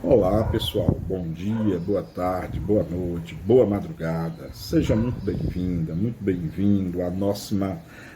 Olá pessoal, bom dia, boa tarde, boa noite, boa madrugada. Seja muito bem-vinda, muito bem-vindo à nossa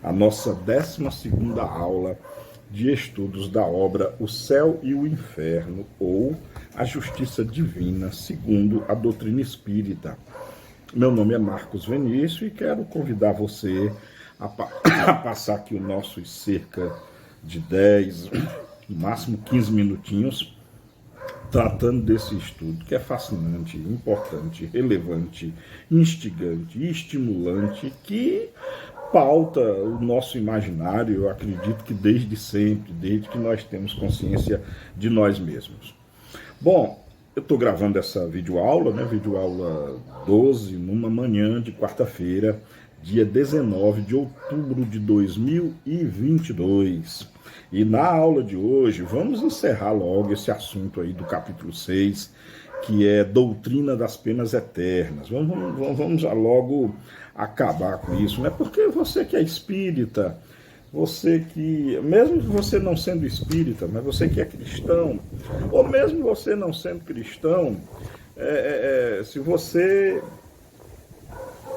12ª aula de estudos da obra O Céu e o Inferno, ou A Justiça Divina, segundo a doutrina espírita. Meu nome é Marcos Vinícius e quero convidar você a passar aqui os nossos cerca de 10, no máximo 15 minutinhos, tratando desse estudo que é fascinante, importante, relevante, instigante e estimulante, que pauta o nosso imaginário, eu acredito que desde sempre, desde que nós temos consciência de nós mesmos. Bom, eu estou gravando essa videoaula, videoaula 12, numa manhã de quarta-feira, dia 19 de outubro de 2022. E na aula de hoje, vamos encerrar logo esse assunto aí do capítulo 6, que é doutrina das penas eternas. Vamos já logo acabar com isso, né? Porque você que é espírita, você que, mesmo você não sendo espírita, mas você que é cristão, ou mesmo você não sendo cristão, se você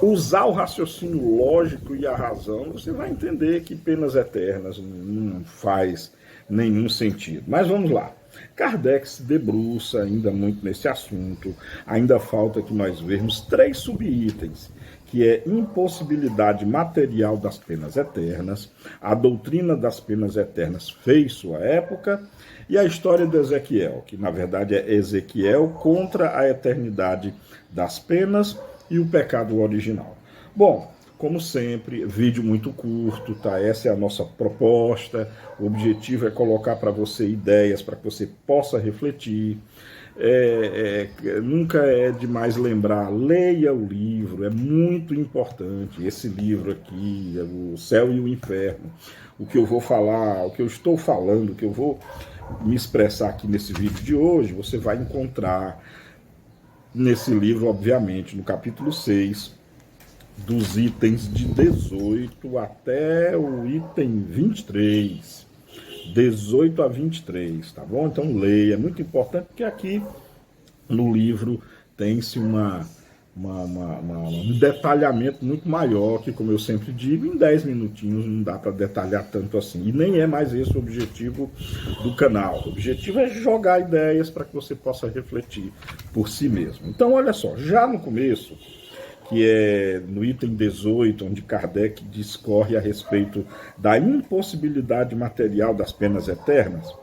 usar o raciocínio lógico e a razão, você vai entender que penas eternas não faz nenhum sentido. Mas vamos lá. Kardec se debruça ainda muito nesse assunto. Ainda falta que nós vermos 3 subitens, que é impossibilidade material das penas eternas, a doutrina das penas eternas fez sua época, e a história de Ezequiel, que na verdade é Ezequiel contra a eternidade das penas e o pecado original. Bom, como sempre, vídeo muito curto, tá? Essa é a nossa proposta. O objetivo é colocar para você ideias para que você possa refletir. Nunca é demais lembrar, leia o livro, é muito importante. Esse livro aqui, O Céu e o Inferno. O que eu vou falar, o que eu estou falando, o que eu vou me expressar aqui nesse vídeo de hoje, você vai encontrar nesse livro, obviamente, no capítulo 6, dos itens de 18 até o item 23. 18 a 23, tá bom? Então leia, é muito importante, porque aqui no livro tem-se um detalhamento muito maior, que, como eu sempre digo, em 10 minutinhos não dá para detalhar tanto assim. E nem é mais esse o objetivo do canal. O objetivo é jogar ideias para que você possa refletir por si mesmo. Então, olha só, já no começo, que é no item 18, onde Kardec discorre a respeito da impossibilidade material das penas eternas,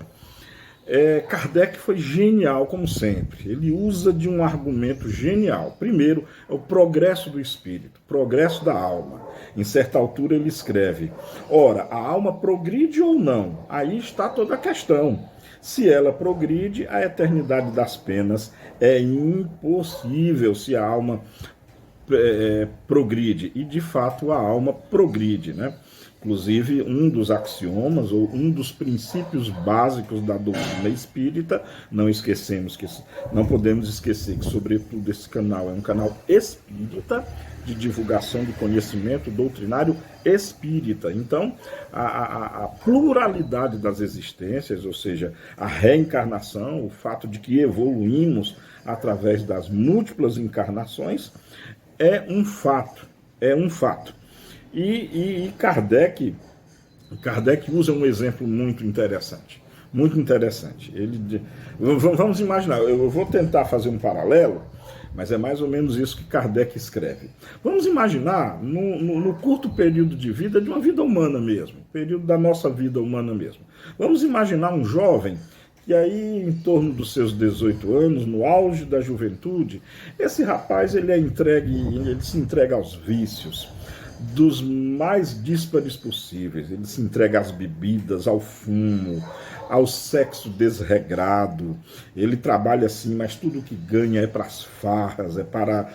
Kardec foi genial, como sempre. Ele usa de um argumento genial. Primeiro, é o progresso do espírito, progresso da alma. Em certa altura ele escreve: ora, a alma progride ou não? Aí está toda a questão. Se ela progride, a eternidade das penas é impossível se a alma progride. E, de fato, a alma progride, né? Inclusive, um dos axiomas, ou um dos princípios básicos da doutrina espírita, não podemos esquecer que, sobretudo, esse canal é um canal espírita, de divulgação do conhecimento doutrinário espírita. Então, a pluralidade das existências, ou seja, a reencarnação, o fato de que evoluímos através das múltiplas encarnações, é um fato. E Kardec usa um exemplo muito interessante. Muito interessante. Vamos imaginar, eu vou tentar fazer um paralelo, mas é mais ou menos isso que Kardec escreve. Vamos imaginar no curto período de vida, de uma vida humana mesmo, período da nossa vida humana mesmo. Vamos imaginar um jovem que aí, em torno dos seus 18 anos, no auge da juventude, esse rapaz ele se entrega aos vícios dos mais díspares possíveis. Ele se entrega às bebidas, ao fumo, ao sexo desregrado. Ele trabalha assim, mas tudo que ganha é para as farras, é para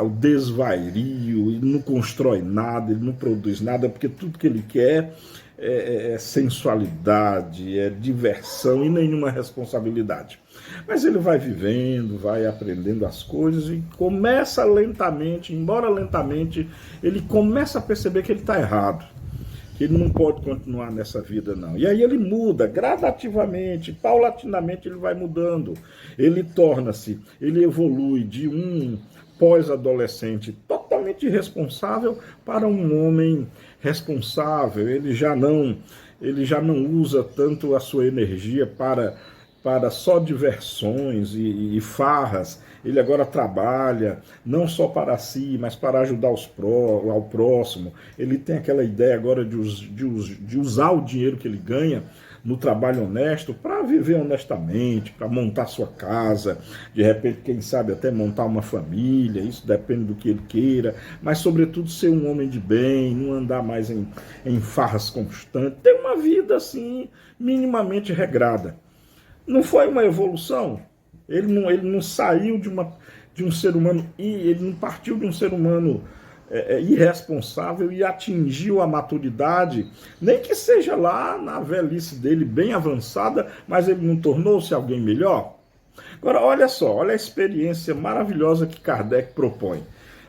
o desvario. Ele não constrói nada, ele não produz nada, porque tudo que ele quer é sensualidade, é diversão e nenhuma responsabilidade. Mas ele vai vivendo, vai aprendendo as coisas e começa lentamente, embora lentamente, ele começa a perceber que ele está errado, que ele não pode continuar nessa vida, não. E aí ele muda gradativamente, paulatinamente ele vai mudando. Ele evolui de um pós-adolescente totalmente irresponsável para um homem responsável. Ele já não usa tanto a sua energia para só diversões e farras. Ele agora trabalha não só para si, mas para ajudar ao próximo. Ele tem aquela ideia agora de usar o dinheiro que ele ganha no trabalho honesto para viver honestamente, para montar sua casa, de repente, quem sabe, até montar uma família. Isso depende do que ele queira, mas sobretudo ser um homem de bem, não andar mais em farras constantes, ter uma vida assim minimamente regrada. Não foi uma evolução? Ele não saiu de um ser humano, ele não partiu de um ser humano irresponsável e atingiu a maturidade, nem que seja lá na velhice dele bem avançada, mas ele não tornou-se alguém melhor? Agora, olha só, olha a experiência maravilhosa que Kardec propõe.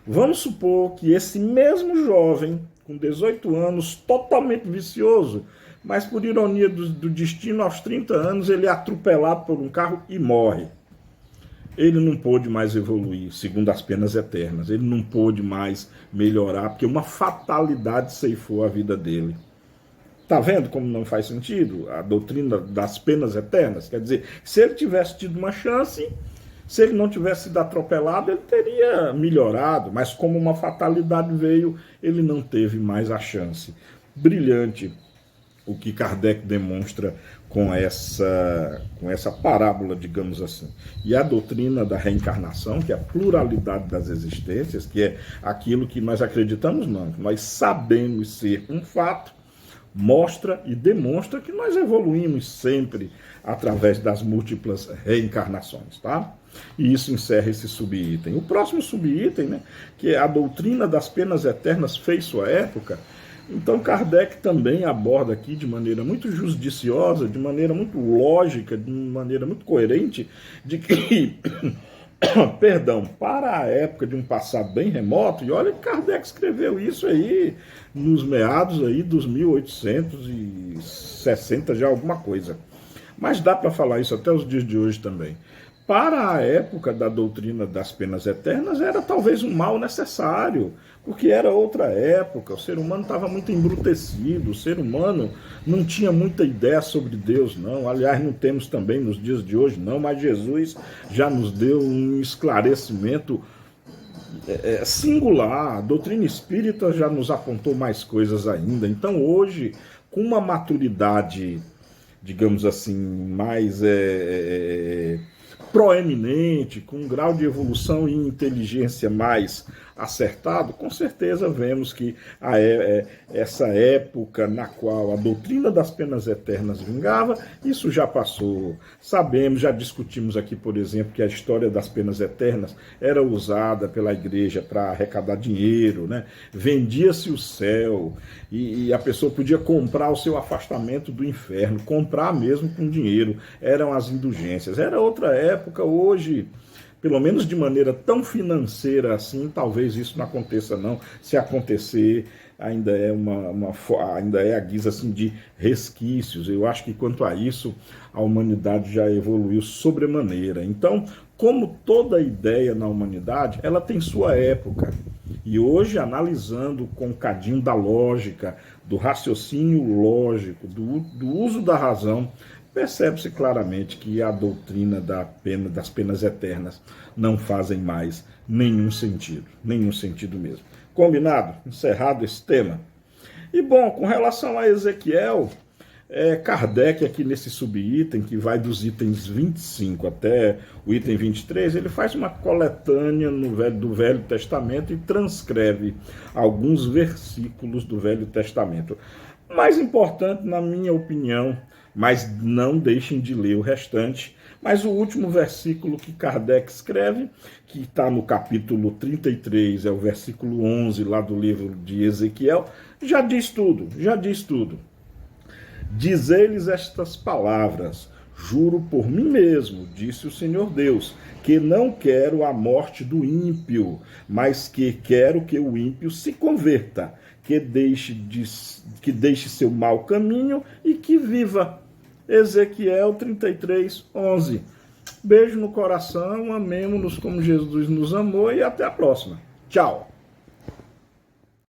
Vamos supor que esse mesmo jovem, com 18 anos, totalmente vicioso, mas por ironia do destino, aos 30 anos, ele é atropelado por um carro e morre. Ele não pôde mais evoluir, segundo as penas eternas. Ele não pôde mais melhorar, porque uma fatalidade ceifou a vida dele. Está vendo como não faz sentido a doutrina das penas eternas? Quer dizer, se ele tivesse tido uma chance, se ele não tivesse sido atropelado, ele teria melhorado, mas como uma fatalidade veio, ele não teve mais a chance. Brilhante o que Kardec demonstra com essa parábola, digamos assim. E a doutrina da reencarnação, que é a pluralidade das existências, que é aquilo que nós acreditamos, não, nós sabemos ser um fato, mostra e demonstra que nós evoluímos sempre através das múltiplas reencarnações, tá? E isso encerra esse subitem. O próximo subitem, né, que é a doutrina das penas eternas, fez sua época. Então Kardec também aborda aqui de maneira muito judiciosa, de maneira muito lógica, de maneira muito coerente, de que, perdão, para a época de um passado bem remoto, e olha que Kardec escreveu isso aí nos meados aí dos 1860, já alguma coisa. Mas dá para falar isso até os dias de hoje também. Para a época da doutrina das penas eternas, era talvez um mal necessário, porque era outra época, o ser humano estava muito embrutecido, o ser humano não tinha muita ideia sobre Deus, não. Aliás, não temos também nos dias de hoje, não, mas Jesus já nos deu um esclarecimento singular. A doutrina espírita já nos apontou mais coisas ainda. Então, hoje, com uma maturidade, digamos assim, mais proeminente, com um grau de evolução e inteligência mais acertado, com certeza vemos que essa época na qual a doutrina das penas eternas vingava, isso já passou. Sabemos, já discutimos aqui, por exemplo, que a história das penas eternas era usada pela igreja para arrecadar dinheiro, né? Vendia-se o céu e a pessoa podia comprar o seu afastamento do inferno, comprar mesmo com dinheiro. Eram as indulgências. Era outra época. Hoje, pelo menos de maneira tão financeira assim, talvez isso não aconteça não. Se acontecer, ainda é a guisa assim, de resquícios. Eu acho que quanto a isso, a humanidade já evoluiu sobremaneira. Então, como toda ideia na humanidade, ela tem sua época. E hoje, analisando com um cadinho da lógica, do raciocínio lógico, do uso da razão, percebe-se claramente que a doutrina das penas eternas não fazem mais nenhum sentido mesmo. Combinado? Encerrado esse tema. E bom, com relação a Ezequiel, Kardec aqui nesse subitem, que vai dos itens 25 até o item 23, ele faz uma coletânea do Velho Testamento e transcreve alguns versículos do Velho Testamento. Mais importante, na minha opinião, mas não deixem de ler o restante. Mas o último versículo que Kardec escreve, que está no capítulo 33, é o versículo 11 lá do livro de Ezequiel, já diz tudo. Diz eles estas palavras: Juro por mim mesmo, disse o Senhor Deus, que não quero a morte do ímpio, mas que quero que o ímpio se converta, que deixe seu mau caminho e que viva. Ezequiel 33, 11. Beijo no coração, amemo-nos como Jesus nos amou e até a próxima. Tchau.